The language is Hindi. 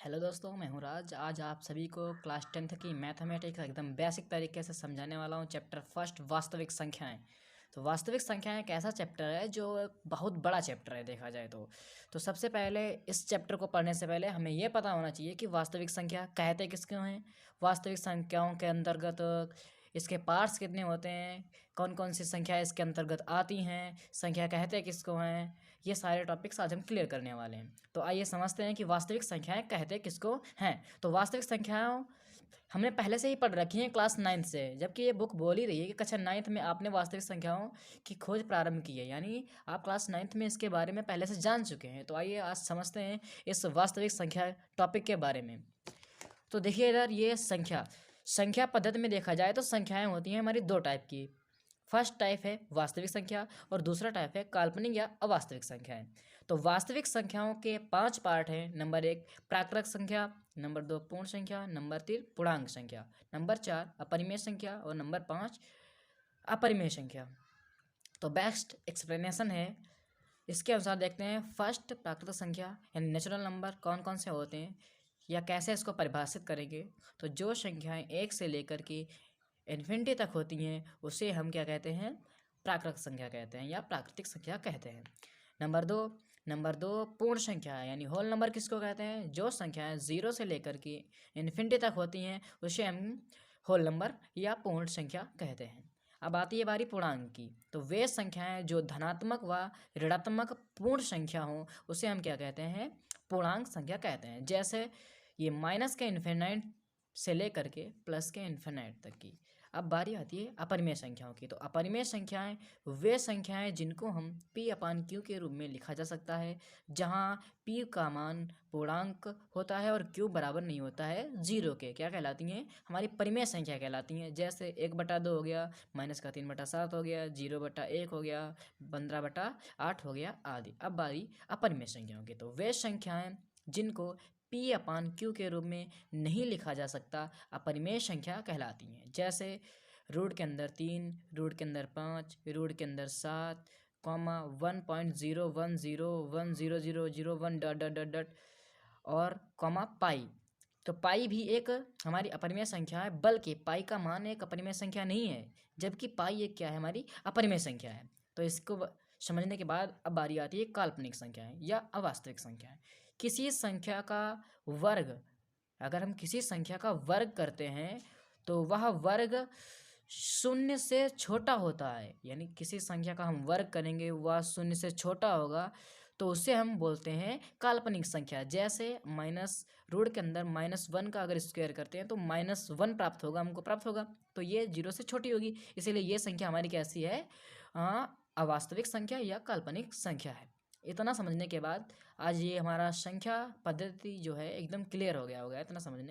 हेलो दोस्तों, मैं हूँ राज। आज आप सभी को क्लास 10th की मैथमेटिक्स एकदम बेसिक तरीके से समझाने वाला हूँ। चैप्टर फर्स्ट, वास्तविक संख्याएं। तो वास्तविक संख्याएं एक ऐसा चैप्टर है जो एक बहुत बड़ा चैप्टर है देखा जाए तो सबसे पहले इस चैप्टर को पढ़ने से पहले हमें ये पता होना चाहिए कि वास्तविक संख्या कहते किसको हैं। वास्तविक संख्याओं के अंतर्गत इसके पार्ट्स कितने होते हैं, कौन कौन सी संख्या इसके अंतर्गत आती हैं, संख्या कहते किसको हैं, ये सारे टॉपिक्स आज हम क्लियर करने वाले हैं। तो आइए समझते हैं कि वास्तविक संख्याएं कहते किसको हैं। तो वास्तविक संख्याओं हमने पहले से ही पढ़ रखी हैं क्लास 9 से, जबकि ये बुक बोल ही रही है कि कक्षा 9th में आपने वास्तविक संख्याओं की खोज प्रारंभ की है, यानी आप क्लास 9th में इसके बारे में पहले से जान चुके हैं। तो आइए आज समझते हैं इस वास्तविक संख्या टॉपिक के बारे में। तो देखिए इधर ये संख्या पद्धति में देखा जाए तो संख्याएं होती हैं हमारी दो टाइप की। फर्स्ट टाइप है वास्तविक संख्या और दूसरा टाइप है काल्पनिक या अवास्तविक संख्याएं। तो वास्तविक संख्याओं के 5 पार्ट हैं। नंबर 1 प्राकृत संख्या, नंबर 2 पूर्ण संख्या, नंबर 3 पूर्णांक संख्या, नंबर 4 अपरिमेय संख्या और नंबर 5 अपरिमेय संख्या। तो बेस्ट एक्सप्लेनेशन है इसके अनुसार देखते हैं। फर्स्ट प्राकृत संख्या यानी नेचुरल नंबर कौन कौन से होते हैं या कैसे इसको परिभाषित करेंगे। तो जो संख्याएं 1 से लेकर के इन्फिनिटी तक होती हैं उसे हम क्या कहते हैं, प्राकृत संख्या कहते हैं या प्राकृतिक संख्या कहते हैं। नंबर दो पूर्ण संख्या यानी होल नंबर किसको कहते हैं, जो संख्याएं 0 से लेकर के इन्फिनिटी तक होती हैं उसे हम होल नंबर या पूर्ण संख्या कहते हैं। अब आती है बारी पूर्णांक की। तो वे संख्याएं जो धनात्मक व ऋणात्मक पूर्ण संख्या हों उसे हम क्या कहते हैं, पूर्णांक संख्या कहते हैं। जैसे ये माइनस के इन्फिनाइट से लेकर के प्लस के इन्फिनाइट तक की। अब बारी आती है अपरिमेय संख्याओं की। तो अपरिमेय संख्याएं वे संख्याएं जिनको हम p/q के रूप में लिखा जा सकता है, जहां p का मान पूर्णांक होता है और q बराबर नहीं होता है 0 के। क्या कहलाती हैं, हमारी परिमेय संख्या कहलाती हैं। जैसे 1/2 हो गया, -3/7 हो गया, 0/1 हो गया, 15/8 हो गया आदि। अब बारी अपरिमेय संख्याओं की। तो वे संख्याएं जिनको p/q के रूप में नहीं लिखा जा सकता अपरिमेय संख्या कहलाती हैं। जैसे रूट के अंदर 3, रूट के अंदर 5, रूट के अंदर 7, 1.010100001 डॉट डॉट डॉट डॉट और पाई। तो पाई भी एक हमारी अपरिमेय संख्या है, बल्कि पाई का मान एक अपरिमेय संख्या नहीं है, जबकि पाई एक क्या है, हमारी अपरिमेय संख्या है। तो इसको समझने के बाद अब बारी आती है काल्पनिक संख्याएं या अवास्तविक संख्याएं। किसी संख्या का वर्ग, अगर हम किसी संख्या का वर्ग करते हैं तो वह वर्ग 0 से छोटा होता है, यानी किसी संख्या का हम वर्ग करेंगे वह 0 से छोटा होगा तो उसे हम बोलते हैं काल्पनिक संख्या। जैसे माइनस रूट के अंदर -1 का अगर स्क्वायर करते हैं तो -1 प्राप्त होगा, हमको प्राप्त होगा, तो ये 0 से छोटी होगी, इसीलिए ये संख्या हमारी कैसी है, अवास्तविक संख्या या काल्पनिक संख्या है। इतना समझने के बाद आज ये हमारा संख्या पद्धति जो है एकदम क्लियर हो गया होगा, इतना समझने